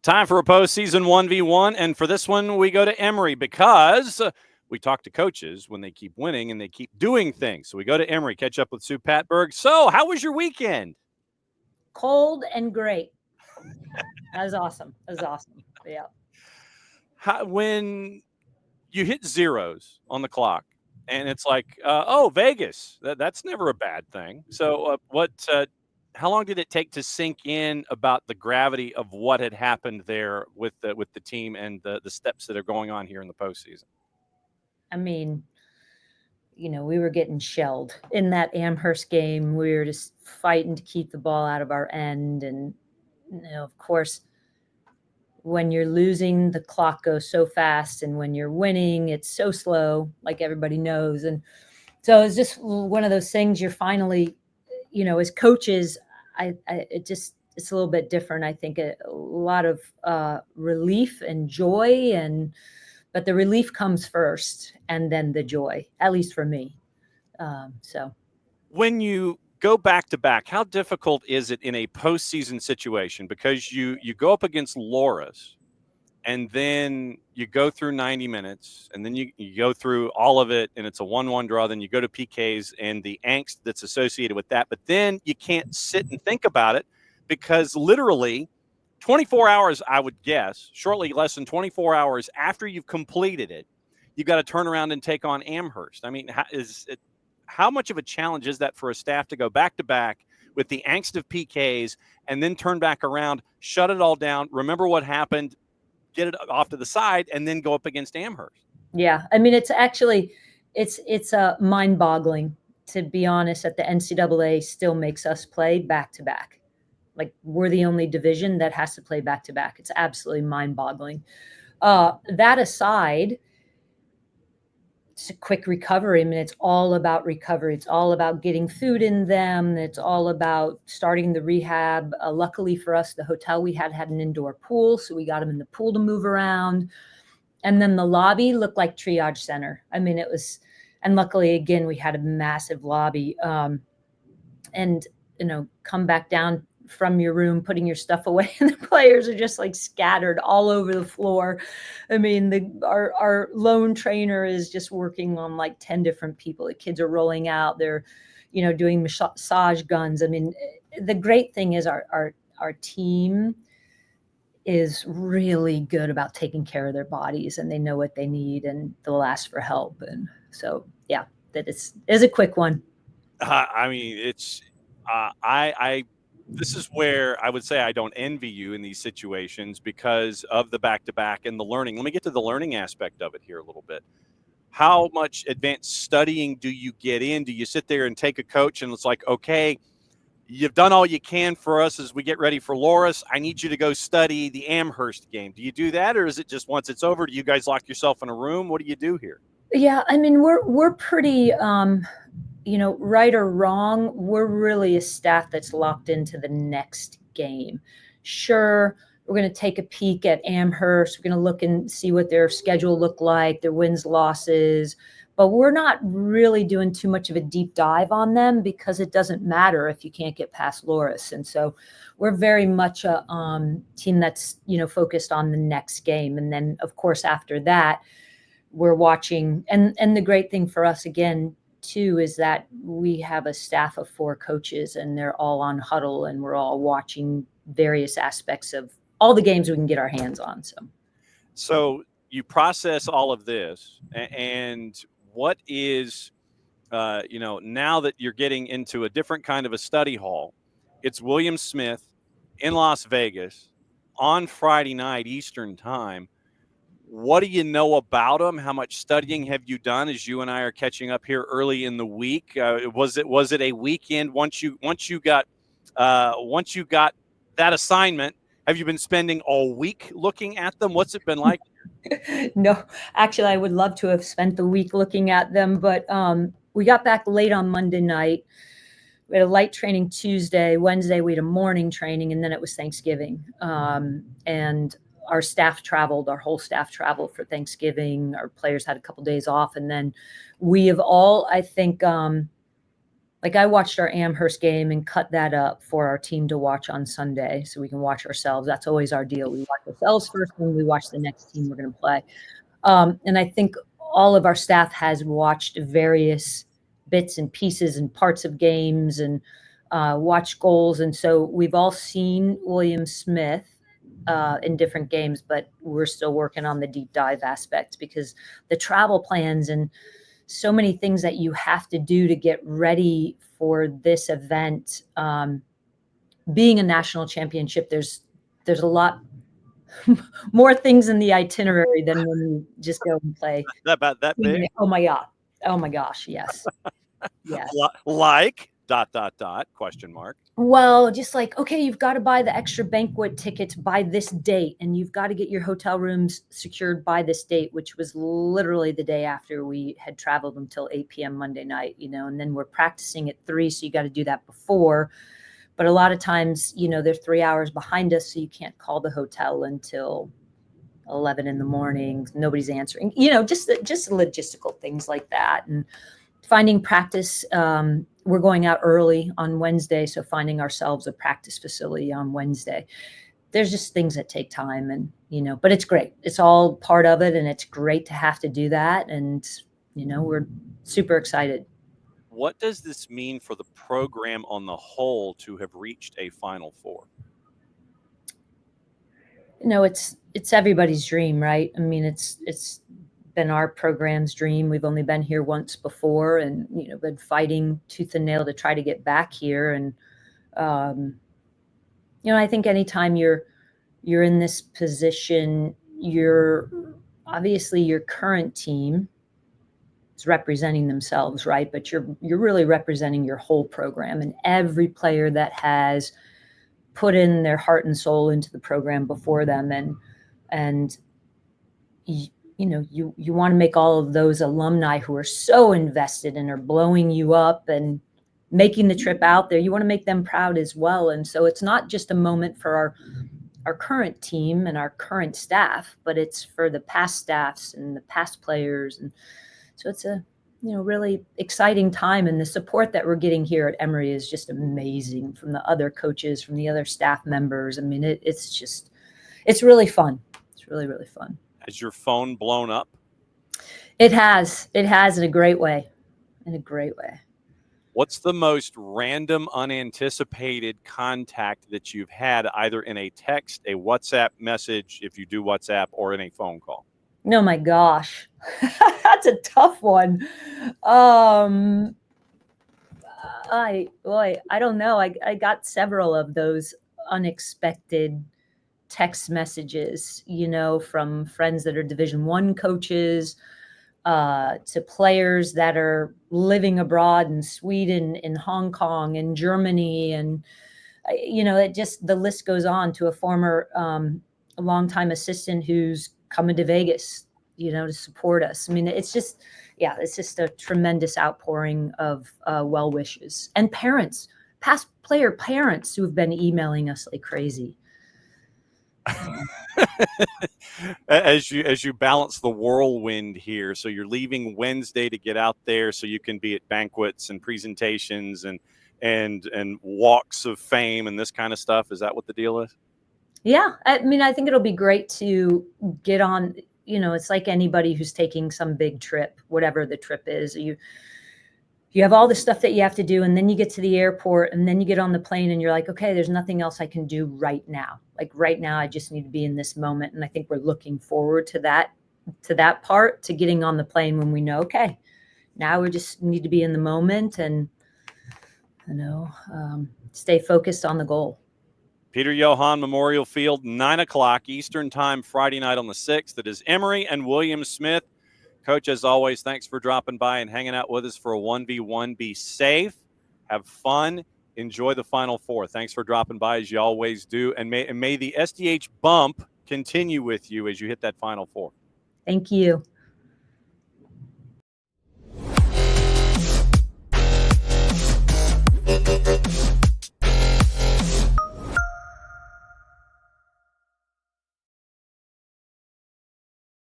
Time for a postseason 1v1, and for this one, we go to Emory because we talk to coaches when they keep winning and they keep doing things. So we go to Emory, catch up with Sue Patberg. So, how was your weekend? Cold and great. That was awesome. Yeah. When you hit zeros on the clock, and it's like, Vegas, that's never a bad thing. So, how long did it take to sink in about the gravity of what had happened there with the team and the steps that are going on here in the postseason? I mean, we were getting shelled in that Amherst game. We were just fighting to keep the ball out of our end. And, of course, when you're losing, the clock goes so fast. And when you're winning, it's so slow, like everybody knows. And so it's just one of those things you're finally, as coaches, it's a little bit different. I think a lot of relief and joy, but the relief comes first and then the joy, at least for me. When you go back to back, how difficult is it in a postseason situation? Because you go up against Loras, and then you go through 90 minutes, and then you go through all of it, and it's a 1-1 draw. Then you go to PKs and the angst that's associated with that. But then you can't sit and think about it because literally 24 hours, I would guess, shortly less than 24 hours after you've completed it, you've got to turn around and take on Amherst. I mean, how much of a challenge is that for a staff to go back to back with the angst of PKs and then turn back around, shut it all down, remember what happened, get it off to the side, and then go up against Amherst? Yeah. I mean, it's actually, it's mind-boggling, to be honest, that the NCAA still makes us play back-to-back. Like, we're the only division that has to play back-to-back. It's absolutely mind-boggling. That aside, it's a quick recovery. I mean, it's all about recovery. It's all about getting food in them. It's all about starting the rehab. Luckily for us, the hotel we had an indoor pool, so we got them in the pool to move around. And then the lobby looked like triage center. I mean, it was, and luckily, again, we had a massive lobby. And, come back down from your room, putting your stuff away, and the players are just like scattered all over the floor. I mean, our lone trainer is just working on like 10 different people. The kids are rolling out. They're, doing massage guns. I mean, the great thing is our team is really good about taking care of their bodies, and they know what they need, and they'll ask for help. And so, yeah, that is a quick one. I mean, it's this is where I would say I don't envy you in these situations because of the back-to-back and the learning. Let me get to the learning aspect of it here a little bit. How much advanced studying do you get in? Do you sit there and take a coach and it's like, okay, you've done all you can for us as we get ready for Loras. I need you to go study the Amherst game. Do you do that, or is it just once it's over, do you guys lock yourself in a room? What do you do here? Yeah, I mean, we're pretty right or wrong, we're really a staff that's locked into the next game. Sure, we're going to take a peek at Amherst. We're going to look and see what their schedule looked like, their wins, losses, but we're not really doing too much of a deep dive on them because it doesn't matter if you can't get past Loras. And so we're very much a team that's, focused on the next game. And then, of course, after that, we're watching. And the great thing for us, again, too, is that we have a staff of 4 coaches, and they're all on huddle, and we're all watching various aspects of all the games we can get our hands on. So you process all of this, and what is, now that you're getting into a different kind of a study hall, it's William Smith in Las Vegas on Friday night Eastern time. What do you know about them? How much studying have you done as you and I are catching up here early in the week? Was it a weekend once you got that assignment? Have you been spending all week looking at them? What's it been like? No, actually, I would love to have spent the week looking at them, but we got back late on Monday night. We had a light training Tuesday. Wednesday, we had a morning training, and then it was Thanksgiving. And our whole staff traveled for Thanksgiving. Our players had a couple days off. And then we have all, I think, Like I watched our Amherst game and cut that up for our team to watch on Sunday so we can watch ourselves. That's always our deal. We watch ourselves first, then we watch the next team we're going to play. And I think all of our staff has watched various bits and pieces and parts of games and watched goals. And so we've all seen William Smith in different games, but we're still working on the deep dive aspect because the travel plans and so many things that you have to do to get ready for this event. Being a national championship, there's a lot more things in the itinerary than when you just go and play. About that big? Oh my God. Oh my gosh. Yes. Yes. Like ... question mark. Well, just like, okay, you've got to buy the extra banquet tickets by this date, and you've got to get your hotel rooms secured by this date, which was literally the day after we had traveled until 8 p.m. Monday night, and then we're practicing at 3. So you got to do that before. But a lot of times, they're 3 hours behind us. So you can't call the hotel until 11 in the morning. Nobody's answering, just logistical things like that. And finding practice, we're going out early on Wednesday, so finding ourselves a practice facility on Wednesday. There's just things that take time, and but it's great. It's all part of it, and it's great to have to do that, and we're super excited. What does this mean for the program on the whole to have reached a Final Four? It's everybody's dream, right? I mean, it's been our program's dream. We've only been here once before, and been fighting tooth and nail to try to get back here. And I think anytime you're in this position, you're obviously your current team is representing themselves, right? But you're really representing your whole program and every player that has put in their heart and soul into the program before them, and you want to make all of those alumni who are so invested and are blowing you up and making the trip out there, you want to make them proud as well. And so it's not just a moment for our current team and our current staff, but it's for the past staffs and the past players. And so it's a really exciting time, and the support that we're getting here at Emory is just amazing from the other coaches, from the other staff members. I mean, it's really fun. It's really, really fun. Has your phone blown up? It has in a great way. What's the most random, unanticipated contact that you've had, either in a text, a WhatsApp message, if you do WhatsApp, or in a phone call? Oh my gosh. That's a tough one. I don't know. I got several of those unexpected text messages, from friends that are Division I coaches, to players that are living abroad in Sweden, in Hong Kong, in Germany. And, it just, the list goes on, to a former a longtime assistant who's coming to Vegas, to support us. I mean, it's just a tremendous outpouring of well wishes, and parents, past player parents, who have been emailing us like crazy. As you balance the whirlwind here, so you're leaving Wednesday to get out there so you can be at banquets and presentations and walks of fame and this kind of stuff. Is that what the deal is? Yeah, I mean, I think it'll be great to get on. It's like anybody who's taking some big trip, whatever the trip is. You have all the stuff that you have to do, and then you get to the airport, and then you get on the plane, and you're like, okay, there's nothing else I can do right now. Like right now, I just need to be in this moment. And I think we're looking forward to that part, to getting on the plane when we know, okay, now we just need to be in the moment and, stay focused on the goal. Peter Johann Memorial Field, 9 o'clock Eastern Time, Friday night on the 6th. It is Emory and William Smith. Coach, as always, thanks for dropping by and hanging out with us for a 1v1. Be safe, have fun, enjoy the Final Four. Thanks for dropping by, as you always do. And may the SDH bump continue with you as you hit that Final Four. Thank you.